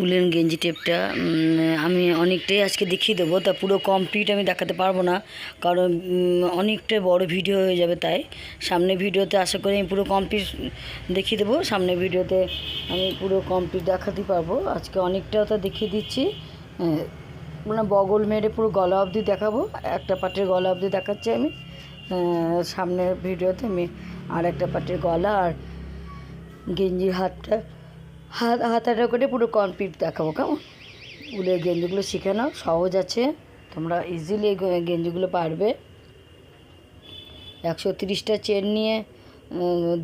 Woollen গেঞ্জি টেপটা আমি অনেকটাই আজকে দেখিয়ে দেবো, তা পুরো কমপ্লিট আমি দেখাতে পারবো না, কারণ অনেকটা বড় ভিডিও হয়ে যাবে। তাই সামনের ভিডিওতে আশা করি আমি পুরো কমপ্লিট দেখিয়ে দেবো। সামনের ভিডিওতে আমি পুরো কমপ্লিট দেখাতে পারবো। আজকে অনেকটা তো দেখিয়ে দিচ্ছি, মানে বগল মেরে পুরো গলা অবধি দেখাবো, একটা পাটের গলা অবধি দেখাচ্ছি আমি। সামনের ভিডিওতে আমি আর একটা পাটের গলা আর গেঞ্জির হাতাটা করে পুরো কমপ্লিট দেখাবো। কেমন? উলের গেঞ্জিগুলো শিখে নাও, সহজ আছে, তোমরা ইজিলি এই গেঞ্জিগুলো পারবে। 130টা চেন নিয়ে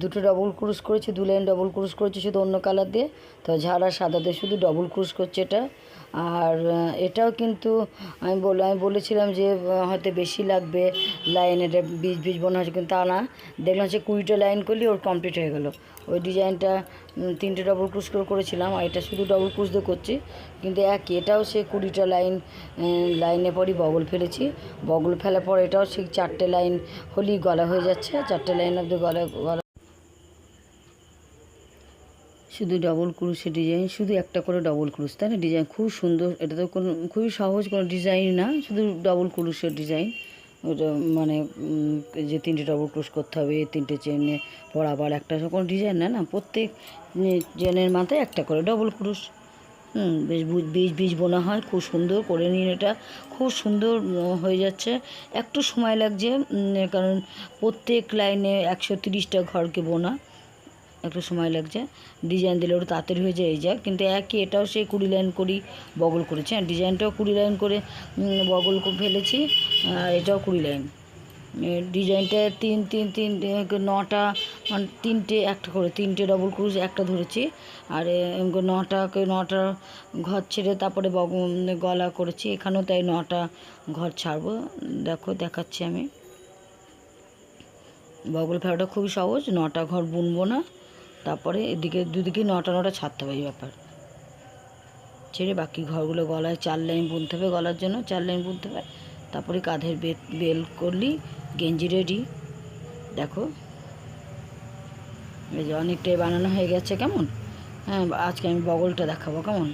দুটো ডবল ক্রুশ করেছি, 2 লাইন ডবল ক্রুশ করেছি শুধু অন্য কালার দিয়ে। তো ঝাড়া সাদাতে শুধু ডবল ক্রুশ করছে এটা। আর এটাও কিন্তু আমি বলেছিলাম যে হয়তো বেশি লাগবে লাইন, এটা 20 বোনা হচ্ছে, কিন্তু তা না, দেখলাম সে 20টা লাইন করলেই ওর কমপ্লিট হয়ে গেল। ওই ডিজাইনটা 3টে ডবল ক্রুশ করে করেছিলাম, আর এটা শুধু ডবল ক্রুশ দিয়ে করছি, কিন্তু একই। এটাও সে 20টা লাইনে পরই বগল ফেলেছি। বগল ফেলার পর এটাও সেই 4টে লাইন হলেই গলা হয়ে যাচ্ছে। 4টে লাইন অব্দি গলা শুধু ডবল ক্রুশের ডিজাইন, শুধু একটা করে ডবল ক্রুশ, তাই না? ডিজাইন খুব সুন্দর। এটা তো খুবই সহজ কোনো ডিজাইন না, শুধু ডবল ক্রুশের ডিজাইন। ওটা মানে যে 3টে ডবল ক্রুশ করতে হবে, 3টে চেনে পর আবার একটা, কোনো ডিজাইন না, প্রত্যেক চেনের মাথায় একটা করে ডবল ক্রুশ। বেশ 20 বোনা হয়, খুব সুন্দর করে নিন। এটা খুব সুন্দর হয়ে যাচ্ছে। একটু সময় লাগছে, কারণ প্রত্যেক লাইনে 130টা ঘরকে বোনা, একটু সময় লাগছে। ডিজাইন দিলে ওটা তাড়াতাড়ি হয়ে যায়, এই যা। কিন্তু একই, এটাও সেই 20 লাইন করেই বগল করেছি। হ্যাঁ, ডিজাইনটাও 20 লাইন করে বগল ফেলেছি, আর এটাও 20 লাইন। ডিজাইনটা 9টা, মানে 3টে একটা করে 3টে ডবল ক্রুশ একটা ধরেছি, আর 9টা ঘর ছেড়ে তারপরে গলা করেছি। এখানেও তাই 9টা ঘর ছাড়বো। দেখাচ্ছি আমি। বগল ফেলাটা খুবই সহজ, 9টা ঘর বুনবো না, তারপরে এদিকে দুদিকে 9টা ছাড়তে হবে। এই ব্যাপার ছেড়ে বাকি ঘরগুলো গলায় 4 লাইন বুনতে হবে, গলার জন্য 4 লাইন বুনতে হবে। তারপরে কাঁধের বেল করলেই গেঞ্জি রেডি। দেখো, এই যে অনেকটাই বানানো হয়ে গেছে। কেমন? হ্যাঁ, আজকে আমি বগলটা দেখাবো। কেমন?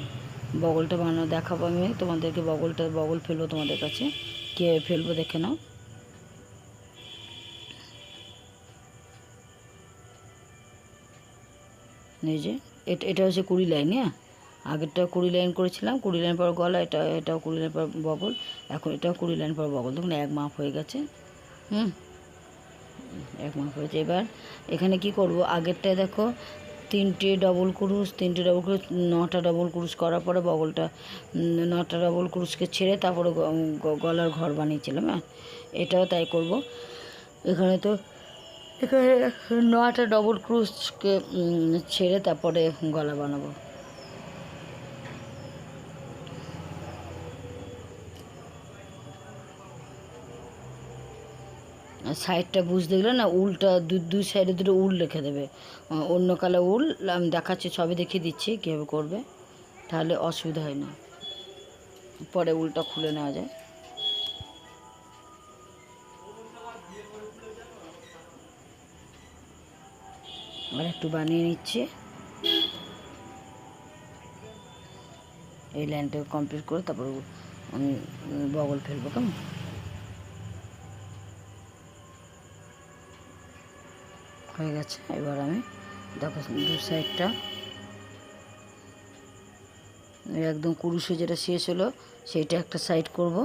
বগলটা দেখাবো আমি তোমাদেরকে। বগল ফেলবো তোমাদের কাছে, কীভাবে ফেলবো দেখে নাও। এই যে এটা হচ্ছে 20 লাইন। হ্যাঁ, আগেরটা 20 লাইন করেছিলাম, 20 লাইন পর গলা, এটাও 20 লাইন পর বগল, এখন এটাও 20 লাইন পর বগল। দেখুন, এক মাপ হয়ে গেছে। এক মাপ হয়েছে। এবার এখানে কি করব, আগেরটায় দেখো 3টে ডবল ক্রুশ, 9টা ডবল ক্রুশ করার পরে বগলটা 9টা ডবল ক্রুশকে ছেড়ে তারপরে গলার ঘর বানিয়েছিলাম। হ্যাঁ, এটাও তাই করব। এখানে 9টা ডবল ক্রুশকে ছেড়ে তারপরে গলা বানাবো। সাইডটা বুঝতে গেলে না, উলটা দুই সাইডে দুটো উল রেখে দেবে, অন্য কালার উল। আমি দেখাচ্ছি, সবই দেখিয়ে দিচ্ছি কীভাবে করবে, তাহলে অসুবিধা হয় না, পরে উলটা খুলে নেওয়া যায়। আর একটু বানিয়ে নিচ্ছি। এই লাইনটা কমপ্লিট করে তারপর আমি বগল ফেলবো। কেমন? হয়ে গেছে। এবার আমি দেখো দু সাইডটা একদম কুরুশে যেটা শেষ হলো সেইটা একটা সাইড করব।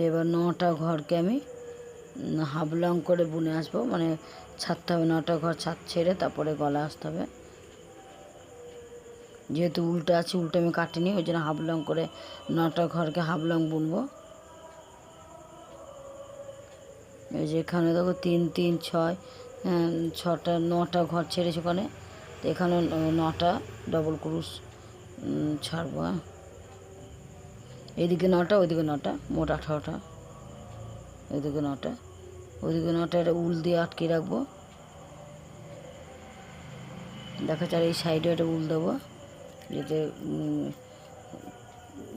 এবার 9টা ঘরকে আমি হাফ লং করে বুনে আসবো, মানে ছাড়তে হবে 9টা ঘর ছাদ ছেড়ে তারপরে গলা আসতে হবে। যেহেতু উল্টা আছে, উল্টো আমি কাটিনি, ওই জন্য হাফ লং করে 9টা ঘরকে হাফ লং বুনবো। এই যে এখানে দেখো 3 3 6, 6টা 9টা ঘর ছেড়েছি ওখানে, তো এখানে 9টা ডবল ক্রুশ ছাড়বো। হ্যাঁ, এইদিকে 9টা, ওইদিকে 9টা, মোট 18টা। এদিকে 9টা, ওইদিকে 9টা, এটা উল দিয়ে আটকে রাখবো। দেখা যায় এই সাইডে একটা উল দেবো, যাতে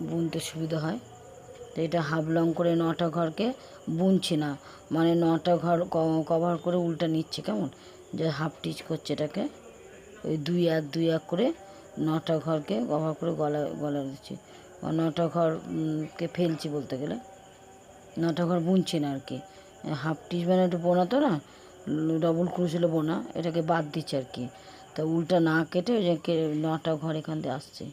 বুনতে সুবিধা হয়। তো এটা হাফ লং করে 9টা ঘরকে বুনছি না, মানে 9টা ঘর কভার করে উল্টা নিচ্ছে। কেমন? যে হাফ টিচ করছে এটাকে। ওই দুই এক দুই এক করে 9টা ঘরকে কভার করে গলা দিচ্ছি, 9টা ঘরকে ফেলছি বলতে গেলে, 9টা ঘর বুনছি না আর কি। হাফ টিচ মানে একটু বোনা তো না, ডবল ক্রুশ বোনা, এটাকে বাদ দিচ্ছে আর কি। তা উল্টা না কেটে ওই যে 9টা ঘর এখান দিয়ে আসছে।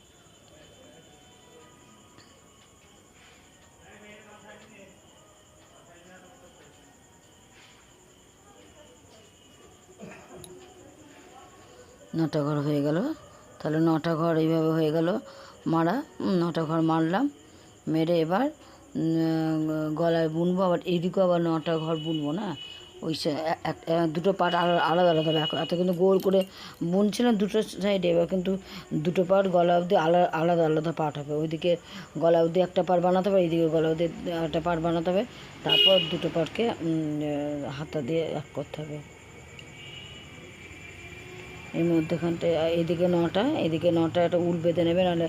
নটা ঘর হয়ে গেল, তাহলে 9টা ঘর এইভাবে হয়ে গেল মারা। 9টা ঘর মারলাম, মেরে এবার গলায় বুনবো। আবার এইদিকেও আবার 9টা ঘর বুনবো না, ওই দুটো পার্ট আলাদা আলাদা হবে। এত কিন্তু গোল করে বুনছিলাম দুটো সাইডে, এবার কিন্তু দুটো পার্ট গলা অবধি আলাদা আলাদা পার্ট হবে। ওইদিকে গলা অবধি একটা পার্ট বানাতে হবে, এইদিকে গলা অবধি একটা পার্ট বানাতে হবে, তারপর দুটো পার্টকে হাতা দিয়ে এক করতে হবে। এর মধ্যেখানটায় এদিকে 9টা, এদিকে 9টা একটা উল বেঁধে নেবে, নাহলে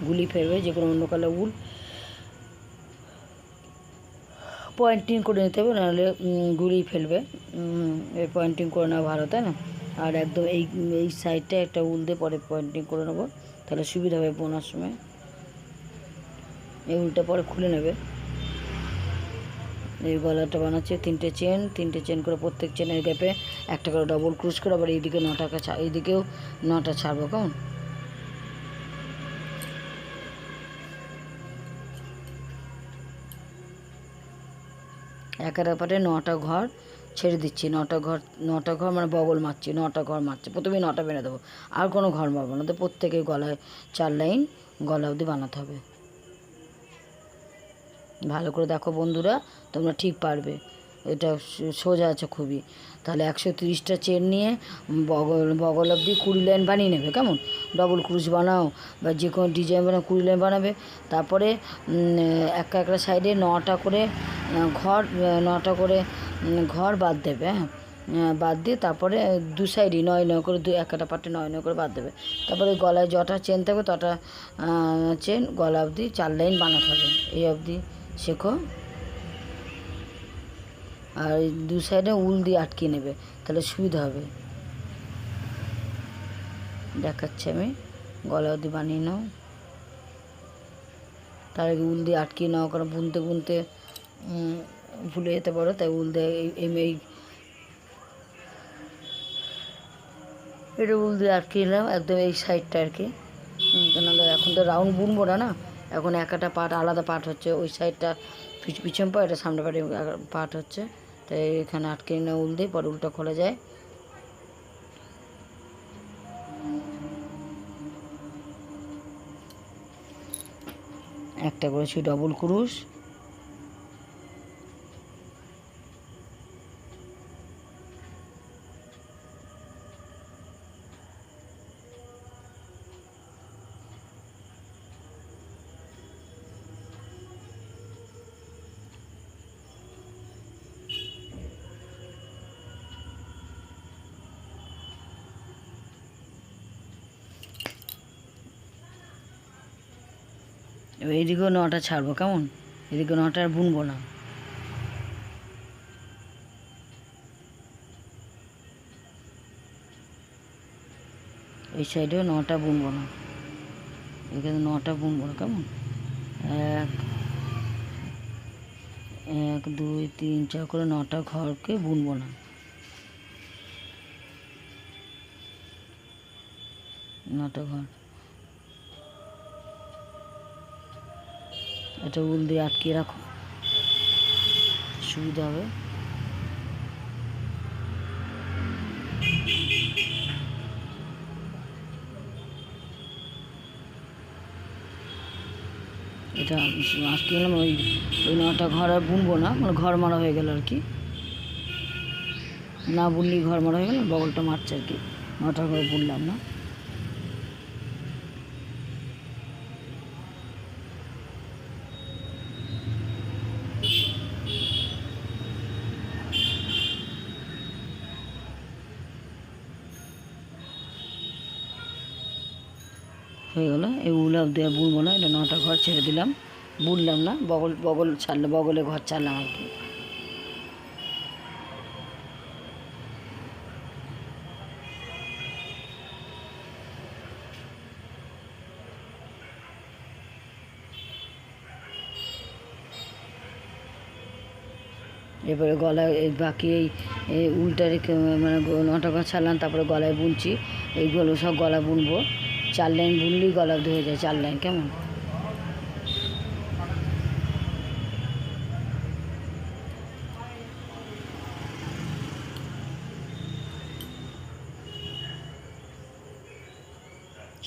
গুলি ফেলবে, যে কোনো অন্য কালার উল পয়েন্টিং করে নিতে হবে, নাহলে গুলি ফেলবে। পয়েন্টিং করে নেওয়া ভালো, তাই না? আর একদম এই সাইডটা একটা উল দিয়ে পরে পয়েন্টিং করে নেবো, তাহলে সুবিধা হবে বোনার সময়। এই উলটা পরে খুলে নেবে। এই গলাটা বানাচ্ছে 3টে চেন করে, প্রত্যেক চেনের গ্যাপে একটা করে ডবল ক্রুশ করে, আবার এইদিকে 9টাকে এইদিকেও 9টা ছাড়বো। কেমন? একের ব্যাপারে 9টা ঘর ছেড়ে দিচ্ছি, 9টা ঘর মানে বগল মারছি, 9টা ঘর মারছি। প্রথমেই 9টা বেঁধে দেবো, আর কোনো ঘর মারবো না। তো প্রত্যেকে গলায় 4 লাইন গলা অবধি বানাতে হবে। ভালো করে দেখো বন্ধুরা, তোমরা ঠিক পারবে, এটা সোজা আছে খুবই। তাহলে 130টা চেন নিয়ে বগল অবধি 20 লাইন বানিয়ে নেবে। কেমন? ডবল ক্রুশ বানাও বা যে কোনো ডিজাইন বানাও, 20 লাইন বানাবে। তারপরে একটা সাইডে 9টা করে ঘর, 9টা করে ঘর বাদ দেবে। হ্যাঁ, বাদ দিয়ে তারপরে দু সাইডই 9 করে, একটা পার্টে 9 করে বাদ দেবে। তারপরে গলায় যটা চেন থাকবে তটা চেন গলা অবধি 4 লাইন বানাতে হবে। এই অবধি শেখো। আর দু সাইডে উল দিয়ে আটকে নেবে, তাহলে সুবিধা হবে। দেখাচ্ছি আমি, গলা অবধি বানিয়ে নাও, তার আগে উল দিয়ে আটকিয়ে নাও, কারণ বুনতে বুনতে ভুলে যেতে পারো, তাই উল দিয়ে এটা উল দিয়ে আটকে নিলাম একদম এই সাইডটা আর কি। কেন এখন তো রাউন্ড বুনবো না, না এখন একটা পার্ট আলাদা পার্ট হচ্ছে, ওই সাইডটা পিছন পার্ট, এটা সামনে পার্ট হচ্ছে, তাই এখানে আটকে নিয়ে উল দিয়ে পরে উলটা খোলা যায়। একটা করেছি ডবল ক্রুশ, এবার এদিকেও 9টা ছাড়বো। কেমন? এদিকে 9টা আর বুনবো না। এই সাইডেও 9টা বুনবো না, এখানে 9টা বুনবো না। কেমন? 1 2 3 4 করে 9টা ঘরকে বুনবো না। 9টা ঘর, এটা উল দিয়ে আটকে রাখো, সুবিধা হবে। এটা আটকে গেলাম, ওই 9টা ঘর আর বুনবো না, মানে ঘর মারা হয়ে গেল আর কি। না বুনলেই ঘর মারা হয়ে গেল, বগলটা মারছে আর কি। 9টা ঘর বুনলাম না। হয়ে গেলো। এই উল দিয়ে বুনবো না, এটা 9টা ঘর ছেড়ে দিলাম, বুনলাম না, বগল ছাড়লাম, বগলে ঘর ছাড়লাম আর কি। এরপরে গলায় বাকি এই উলটা রেখে মানে নটা ঘর ছাড়লাম, তারপরে গলায় বুনছি। এইগুলো সব গলা বুনবো, 4 লাইন বুনলেই গলা অবধি হয়ে যায়, 4 লাইন। কেমন?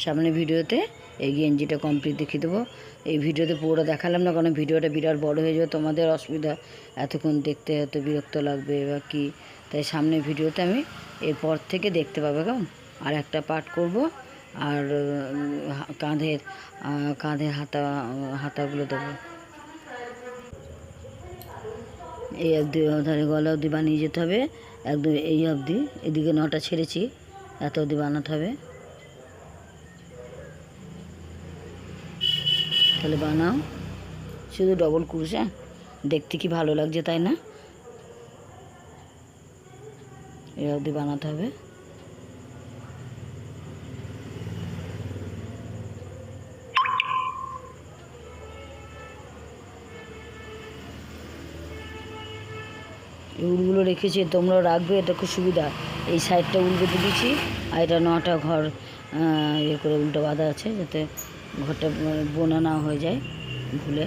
সামনে ভিডিওতে এই গেঞ্জিটা কমপ্লিট দেখিয়ে দেবো। এই ভিডিওতে পুরোটা দেখালাম না, কারণ ভিডিওটা বিরাট বড় হয়ে যাবে, তোমাদের অসুবিধা, এতক্ষণ দেখতে এত বিরক্ত লাগবে বা কি। তাই সামনে ভিডিওতে আমি এরপর থেকে দেখতে পাবে। কেমন? আর একটা পার্ট করব, আর কাঁধের হাতাগুলো দেবো। এই অবধি ধারে গলা অবধি বানিয়ে যেতে হবে, একদম এই অবধি। এদিকে 9টা ছেড়েছি, এত অবধি বানাতে হবে। তাহলে বানাও, শুধু ডবল ক্রুশ। হ্যাঁ, দেখতে কি ভালো লাগছে, তাই না? এই অবধি বানাতে হবে। এই উলগুলো রেখেছি, তোমরাও রাখবে, এটা খুব সুবিধা। এই সাইডটা উল বেঁধে দিয়েছি, আর এটা 9টা ঘর ইয়ে করে উলটা বাঁধা আছে, যাতে ঘরটা বোনা না হয়ে যায় ভুলে।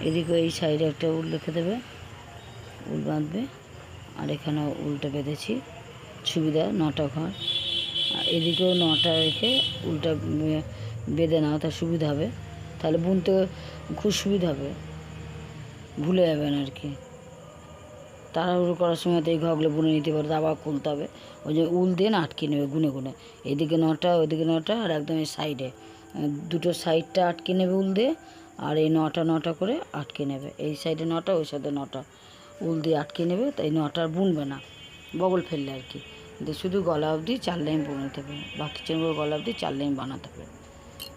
এদিকে এই সাইডে একটা উল রেখে দেবে, উল বাঁধবে। আর এখানেও উলটা বেঁধেছি, সুবিধা, 9টা ঘর। আর এদিকেও 9টা রেখে উলটা বেঁধে নাও, তার সুবিধা হবে। তাহলে বুনতে খুব সুবিধা হবে, ভুলে যাবে না আর কি। তাড়াহুড়ো করার সময় তো এই ঘরগুলো বুনে নিতে পারো, আবার খুলতে হবে। ওই যে উল দিয়ে না আটকে নেবে গুনে গুনে, এদিকে 9টা ওইদিকে 9টা, আর একদম এই সাইডে দুটো সাইডটা আটকে নেবে উল দিয়ে, আর এই 9টা করে আটকে নেবে। এই সাইডে 9টা, ওই সাইডে 9টা উল দিয়ে আটকে নেবে। তাই 9টা বুনবে না, বগল ফেললে আর কি। শুধু গলা অবধি 4 লাইন বুনতে হবে, বাকি চেনগুলো গলা অবধি 4 লাইন বানাতে হবে।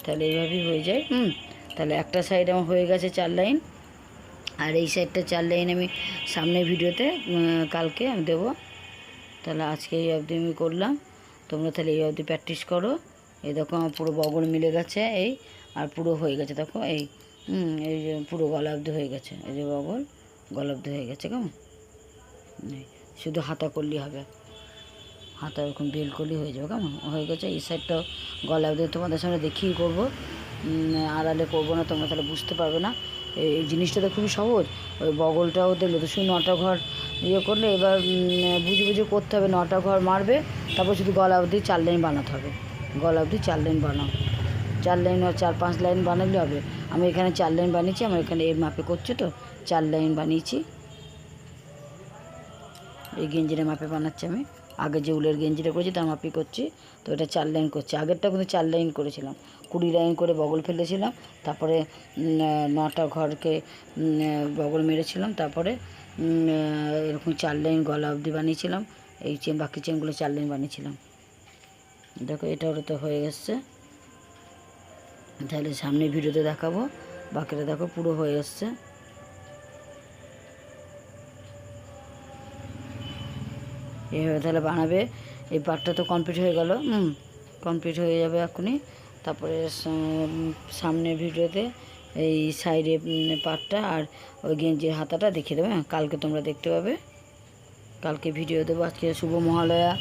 তাহলে এইভাবেই হয়ে যায়। তাহলে একটা সাইড আমার হয়ে গেছে 4 লাইন, আর এই সাইডটা 4 লাইন আমি সামনের ভিডিওতে কালকে আমি দেবো। তাহলে আজকে এই অবধি আমি করলাম, তোমরা তাহলে এই অবধি প্র্যাকটিস করো। এই দেখো আমার পুরো বগল মিলে গেছে, এই আর পুরো হয়ে গেছে। দেখো এই এই যে পুরো গলা অবধি হয়ে গেছে, এই যে বগল গলা অবধি হয়ে গেছে। কেমন? শুধু হাতা করলেই হবে, হাতা এরকম বেল করলেই হয়ে যাবে। কেমন? হয়ে গেছে। এই সাইডটাও গলা অবধি তোমাদের সামনে দেখিয়ে করবো, আড়ালে করবো না, তোমরা তাহলে বুঝতে পারবে না। এই জিনিসটা তো খুবই সহজ। ওই বগলটাও দেখলে তো শুধু 9টা ঘর ইয়ে করলে, এবার বুঝে বুঝে করতে হবে। 9টা ঘর মারবে, তারপর শুধু গলা অবধি 4 লাইন বানাতে হবে। গলা অবধি 4 লাইন বানাও, 4 লাইন আর 4-5 লাইন বানালে হবে। আমি এখানে 4 লাইন বানিয়েছি, আমার এখানে এর মাপে করছে তো 4 লাইন বানিয়েছি। এই গেঞ্জির মাপে বানাচ্ছি আমি, আগে যে উলের গেঞ্জিটা করেছি তার মাপে করছি। তো এটা 4 লাইন করছি, আগেরটা কিন্তু 4 লাইন করেছিলাম, 20 লাইন করে বগল ফেলেছিলাম। তারপরে 9টা ঘরকে বগল মেরেছিলাম, তারপরে এরকম 4 লাইন গলা অবধি বানিয়েছিলাম। এই বাকি চেনগুলো 4 লাইন বানিয়েছিলাম। দেখো এটা ওটা তো হয়ে গেছে। তাহলে সামনে ভিডিওতে দেখাবো, বাকিটা দেখো পুরো হয়ে এসছে। এইভাবে তাহলে বানাবে। এই পার্টটা তো কমপ্লিট হয়ে গেল, কমপ্লিট হয়ে যাবে এখনই। তারপরে সামনের ভিডিওতে এই সাইডে পার্টটা আর ওই গেঞ্জির হাতাটা দেখিয়ে দেবে। হ্যাঁ, কালকে তোমরা দেখতে পাবে, কালকে ভিডিও দেবো। আজকে শুভ মহালয়া,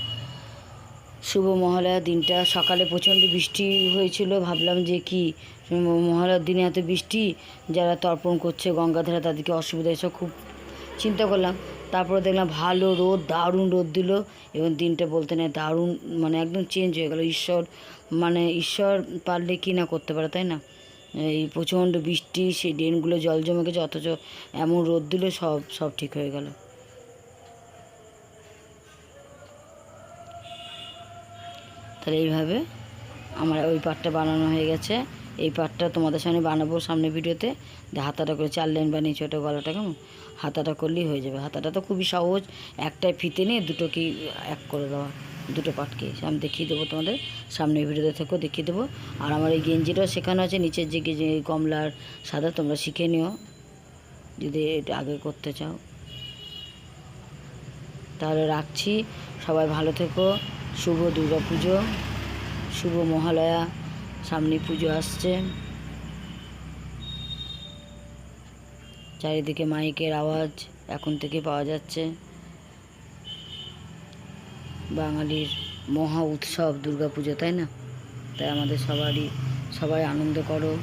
শুভ মহালয়া দিনটা সকালে প্রচণ্ড বৃষ্টি হয়েছিল। ভাবলাম যে কি মহালয়ার দিনে এত বৃষ্টি, যারা তর্পণ করছে গঙ্গাধারে তাদেরকে অসুবিধা, এসব খুব চিন্তা করলাম। তারপরে দেখলাম ভালো রোদ, দারুণ রোদ দিল, এবং দিনটা বলতে নেই দারুণ, মানে একদম চেঞ্জ হয়ে গেল। ঈশ্বর পারলে কি না করতে পারে, তাই না? এই প্রচণ্ড বৃষ্টি, সেই ড্রেনগুলো জল জমে গেছে, অথচ এমন রোদ দিল, সব ঠিক হয়ে গেল। তাহলে এইভাবে আমার ওই পাটটা বানানো হয়ে গেছে। এই পাটটা তোমাদের সামনে বানাবো সামনে ভিডিওতে। হাতাটা করে 4 লাইন বানিয়েছি, ওটা গলাটা কেমন, হাতাটা করলেই হয়ে যাবে। হাতাটা তো খুবই সহজ, একটাই ফিতে নিয়ে দুটোকে এক করে দেওয়া, দুটো পাটকে আমি দেখিয়ে দেবো তোমাদের সামনে ভিডিওতে থেকেও দেখিয়ে দেবো। আর আমার এই গেঞ্জিটাও শেখানো আছে, নিচের যে কমলার সাদা, তোমরা শিখে নিও যদি এটা আগে করতে চাও। তাহলে রাখছি, সবাই ভালো থেকো। শুভ দুর্গা পুজো, শুভ মহালয়া, সামনে পুজো আসছে। চারিদিকে মাইকের আওয়াজ। এখন থেকে পাওয়া যাচ্ছে। বাঙালির মহা উৎসব দুর্গাপুজো, তাই না? তাই আমাদের সবাই আনন্দ করো।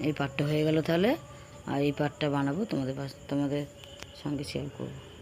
এই পাটটা হয়ে গেল তাহলে, আর এই পাটটা বানাবো তোমাদের সঙ্গে শেয়ার করবো।